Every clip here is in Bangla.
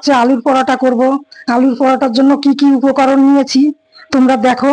হচ্ছে আলুর পরোটা করব। আলুর পরোটার জন্য কি কি উপকরণ নিয়েছি তোমরা দেখো।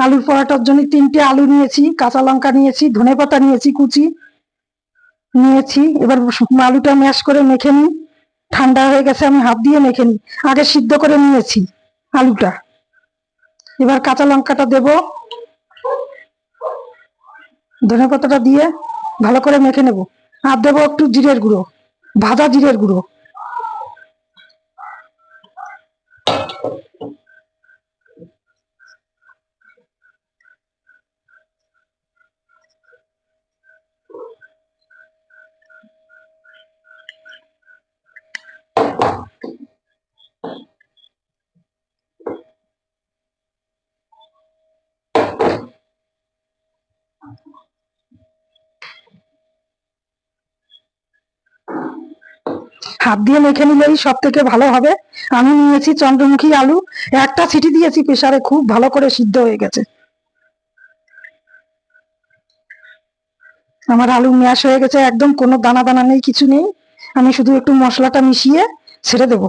আলুর পরোটার জন্য 3টে আলু নিয়েছি, কাঁচা লঙ্কা নিয়েছি, ধনেপাতা নিয়েছি কুচি নিয়েছি। এবার আলুটা ম্যাশ করে মেখে নিই। ঠান্ডা হয়ে গেছে, আমি হাত দিয়ে মেখে নিই। আগে সিদ্ধ করে নিয়েছি আলুটা। এবার কাঁচা লঙ্কাটা দেব, ধনেপাতাটা দিয়ে ভালো করে মেখে নেব। আর দেবো একটু জিরের গুঁড়ো, ভাজা জিরের গুঁড়ো। হাত দিয়ে মেখে নিলেই সব থেকে ভালো হবে। আমি নিয়েছি চন্দ্রমুখী আলু, একটা সিটি দিয়েছি প্রেসারে, খুব ভালো করে সিদ্ধ হয়ে গেছে। আমার আলু ম্যাশ হয়ে গেছে, একদম কোনো দানা দানা নেই, কিছু নেই। আমি শুধু একটু মশলাটা মিশিয়ে ছেড়ে দেব।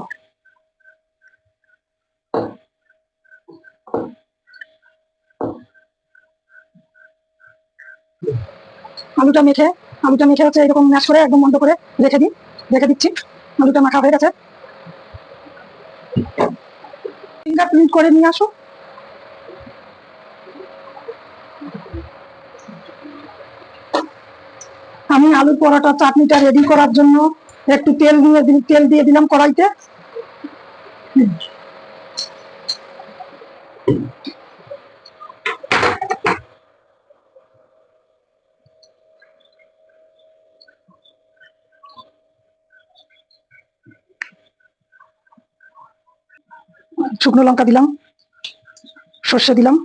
আলুটা মেখে হচ্ছে এরকম ম্যাশ করে একদম বন্ধ করে রেখে দিচ্ছি। আলুটা মাখা হয়ে গেছে। ফিঙ্গারপ্রিন্ট করে নিয়ে আসো। আমি আলুর পরোটা চাটনিটা রেডি করার জন্য একটু তেল দিয়ে দিলাম কড়াইতে। শুকনো লঙ্কা দিলাম, সর্ষে দিলাম,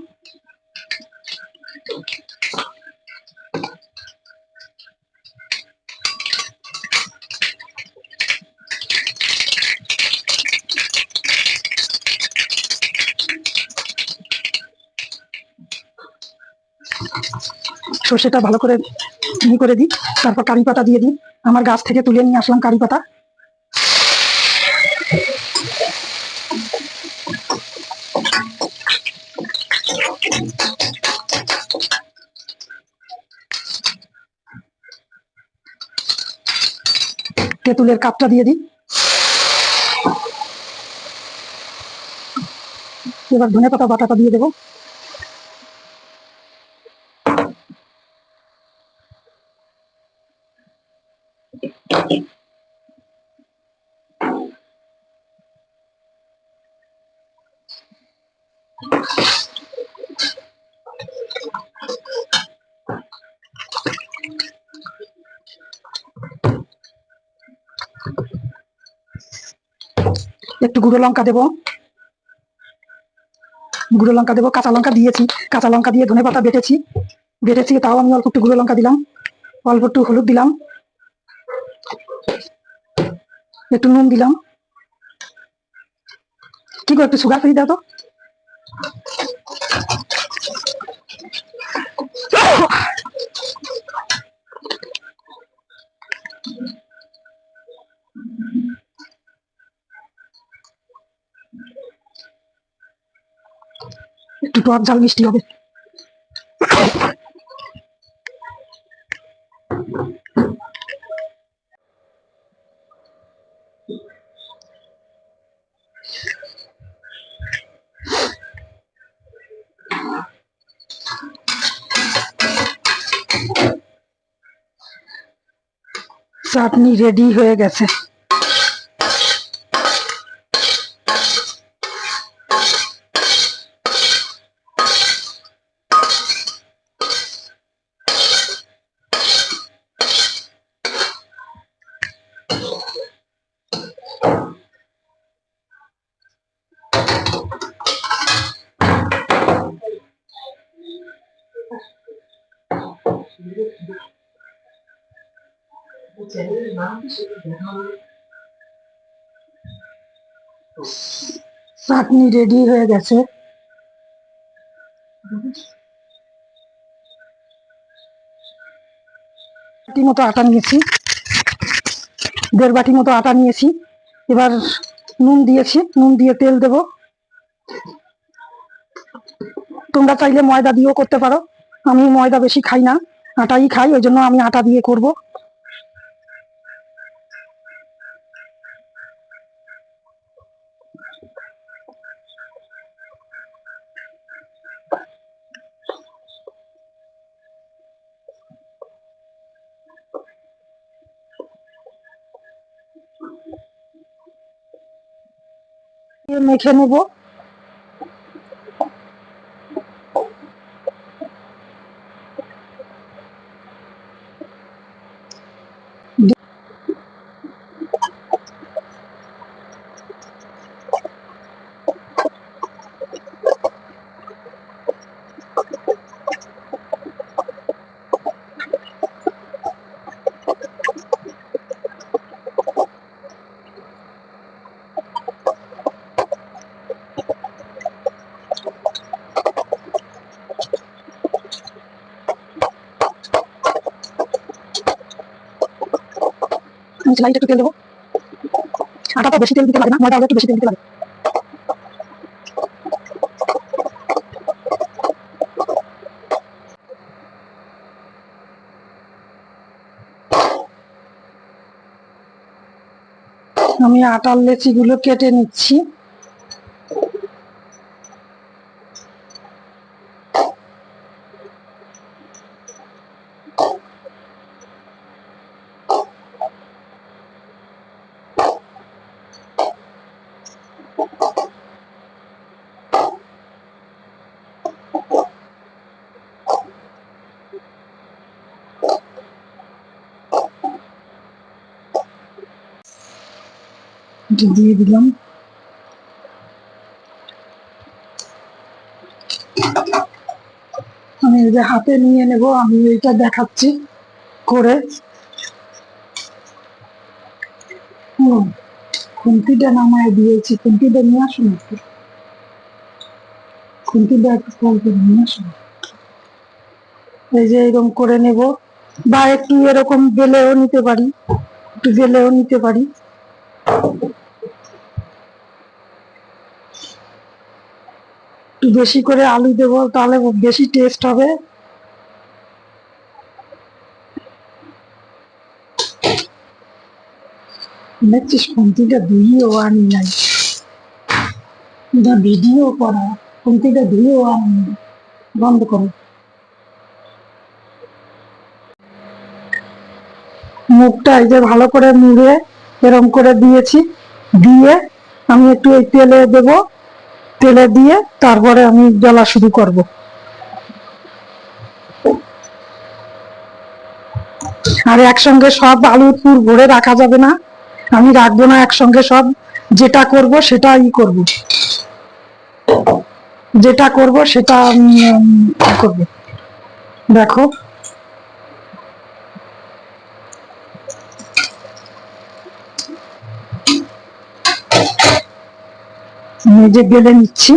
সর্ষেটা ভালো করে করে দিই। তারপর কারি পাতা দিয়ে দিই। আমার গাছ থেকে তুলে নিয়ে আসলাম কারি পাতা। তেঁতুলের কাপটা দিয়ে দিই। এবার ধনেপাতা বাটাটা দিয়ে দেবো। একটু গুঁড়ো লঙ্কা দেবো, কাঁচা লঙ্কা দিয়েছি। কাঁচা লঙ্কা দিয়ে ধনেপাতা বেটেছি, তাও আমি অল্প একটু গুঁড়ো লঙ্কা দিলাম, অল্প একটু হলুদ দিলাম, একটু নুন দিলাম। কি করে একটু সুগার ফ্রি দাও তো। একটু টক ঝাল মিষ্টি হবে। চাটনি রেডি হয়ে গেছে। চাটনি রেডি হয়ে গেছে। মতো আটা নিয়েছি, 1.5 বাটি মতো আটা নিয়েছি। এবার নুন দিয়েছি, নুন দিয়ে তেল দেব। তোমরা চাইলে ময়দা দিয়েও করতে পারো, আমি ময়দা বেশি খাই না, আটাই খাই, ওই জন্য আমি আটা দিয়ে করব। মেখে নেব। সেলাইটা একটু তেল দেবো, আটাটা বেশি তেল দিতে লাগে না, ময়দা একটু বেশি তেল দিতে লাগে। আমি আটার লেচিগুলো কেটে নিচ্ছি। দিয়ে দিলাম। আমি এই যে হাতে নিয়ে নেব, আমি এইটা দেখাচ্ছি করে। খুন্তিটা নামায় দিয়েছি, খুন্তিটা নিয়ে আসুন একটু, খুন্তিটা একটু কল করে নিয়ে আসুন। এই যে এরকম করে নেব, বা একটু এরকম বেলেও নিতে পারি, একটু বেলেও নিতে পারি। একটু বেশি করে আলু দেবো, তাহলে বেশি টেস্ট হবে। দেখছিস খুন্তিটা ধুয়েও আনি নাই, ভিডিও করা, খুন্তিটা ধুয়েও আনি নাই। বন্ধ করো। মুখটা এই যে ভালো করে মুড়ে এরম করে দিয়েছি, দিয়ে আমি একটু এই তেলে দেব, তেলে দিয়ে তারপরে আমি জ্বলা শুরু করব। আর একসঙ্গে সব আলুর পুর ভরে রাখা যাবে না, আমি রাখবো না একসঙ্গে সব, যেটা করব সেটাই করব, যেটা করব সেটা করব। দেখো আমি যে বেলে নিচ্ছি।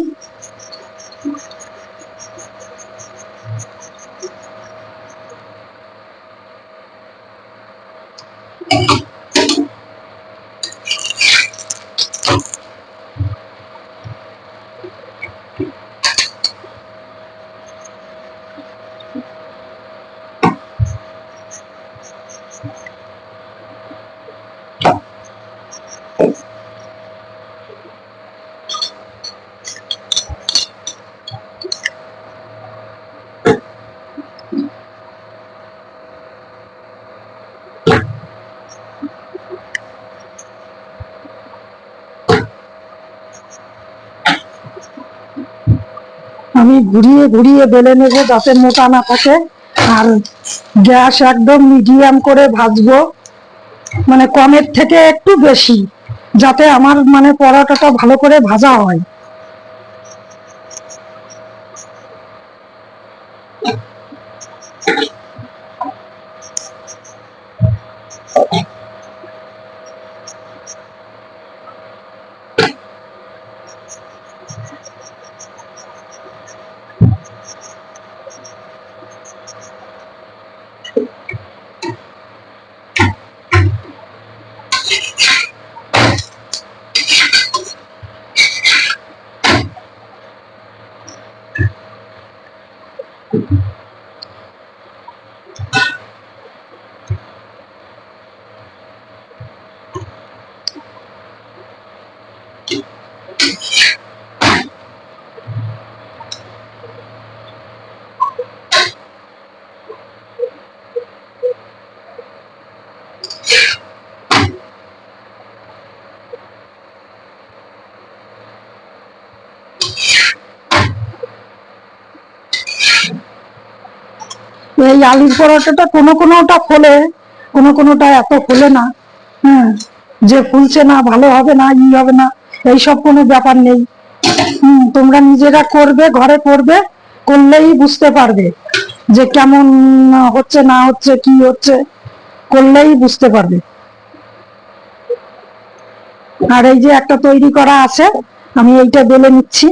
আমি ঘুরিয়ে ঘুরিয়ে বেলে নেব যাতে মোটা না থাকে। আর গ্যাস একদম মিডিয়াম করে ভাজবো, মানে কমের থেকে একটু বেশি, যাতে আমার মানে পরোটাটা ভালো করে ভাজা হয়। এই আলুর পরোটাটা কোনো কোনোটা ফোলে, কোনো কোনোটা এত ফোলে না। হ্যাঁ, যে ফুলছে না, ভালো হবে না, হবে না, এইসব কোনো ব্যাপার নেই। তোমরা নিজেরা করবে, ঘরে করবে, করলেই বুঝতে পারবে যে কেমন হচ্ছে না হচ্ছে, কি হচ্ছে, করলেই বুঝতে পারবে। আর এই যে একটা তৈরি করা আছে, আমি এইটা বেলে নিচ্ছি।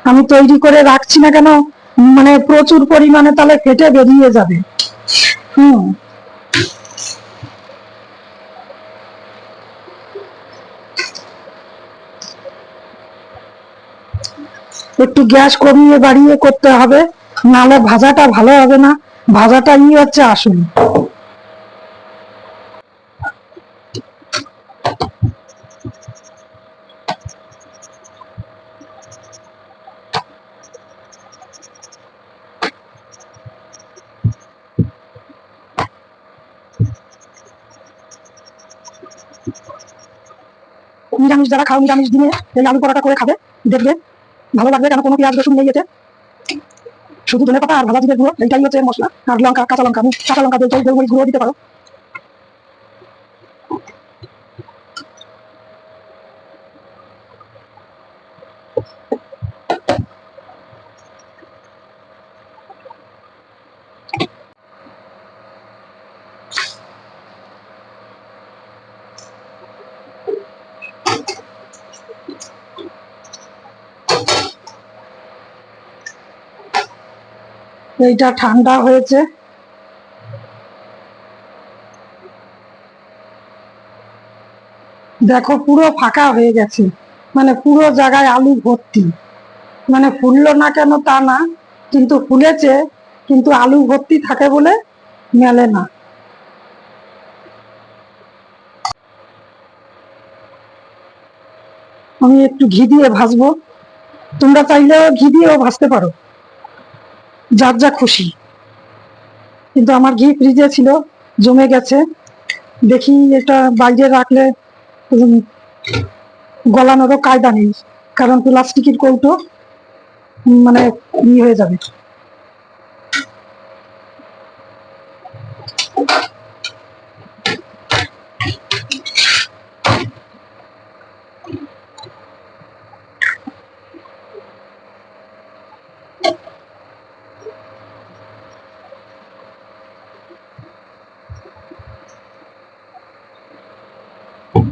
আমি তৈরি করে রাখছি না কেন, মানে প্রচুর পরিমাণে তাহলে ফেটে বেরিয়ে যাবে। হুম একটু গ্যাস কমিয়ে বাড়িয়ে করতে হবে, নাহলে ভাজাটা ভালো হবে না। ভাজাটাই হচ্ছে আসল। নিরামিষ যারা খাও, নিরামিষ দিনে এই আলু পরোটা করে খাবে, দেখবে ভালো লাগবে। কেন কোনো পেঁয়াজ রসুন নেই এতে, শুধু ধনেপাতা আর ভাজা জিরের গুঁড়ো, এইটাই হচ্ছে মশলা। আর লঙ্কা, কাঁচা লঙ্কা, কাঁচা লঙ্কা দিয়ে গোলমরিচ গুঁড়ো দিতে পারো। এইটা ঠান্ডা হয়েছে, দেখো পুরো ফাঁকা হয়ে গেছে, মানে পুরো জায়গায় আলু ভর্তি। মানে ফুললো না কেন তা না, কিন্তু ফুলেছে, কিন্তু আলু ভর্তি থাকে বলে মেলে না। আমি একটু ঘি দিয়ে ভাজবো, তোমরা চাইলে ঘি দিয়েও ভাজতে পারো, যার যা খুশি। কিন্তু আমার ঘি ফ্রিজে ছিল, জমে গেছে। দেখি এটা বাইরে রাখলে গলানোরও কায়দা নেই, কারণ প্লাস্টিকের কৌটো, মানে হয়ে যাবে।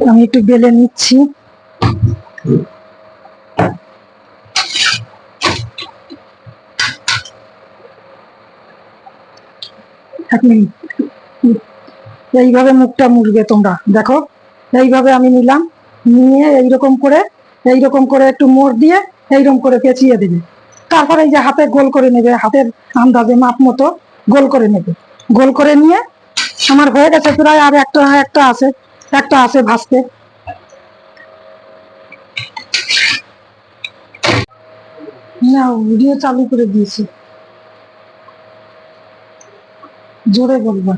আমি একটু বেলে নিচ্ছি। এক মিনিট, এইভাবে মুখটা মুড়বে তোমরা, দেখো এইভাবে আমি নিলাম, নিয়ে এইরকম করে একটু মোড় দিয়ে এইরকম করে পেঁচিয়ে দেবে। তারপরে এই যে হাতে গোল করে নেবে, হাতের আন্দাজে মাপ মতো গোল করে নেবে। গোল করে নিয়ে আমার হয়ে গেছে প্রায়, আর একটা আছে ভাজতে। না, ভিডিও চালু করে দিয়েছি, জোরে বলবা।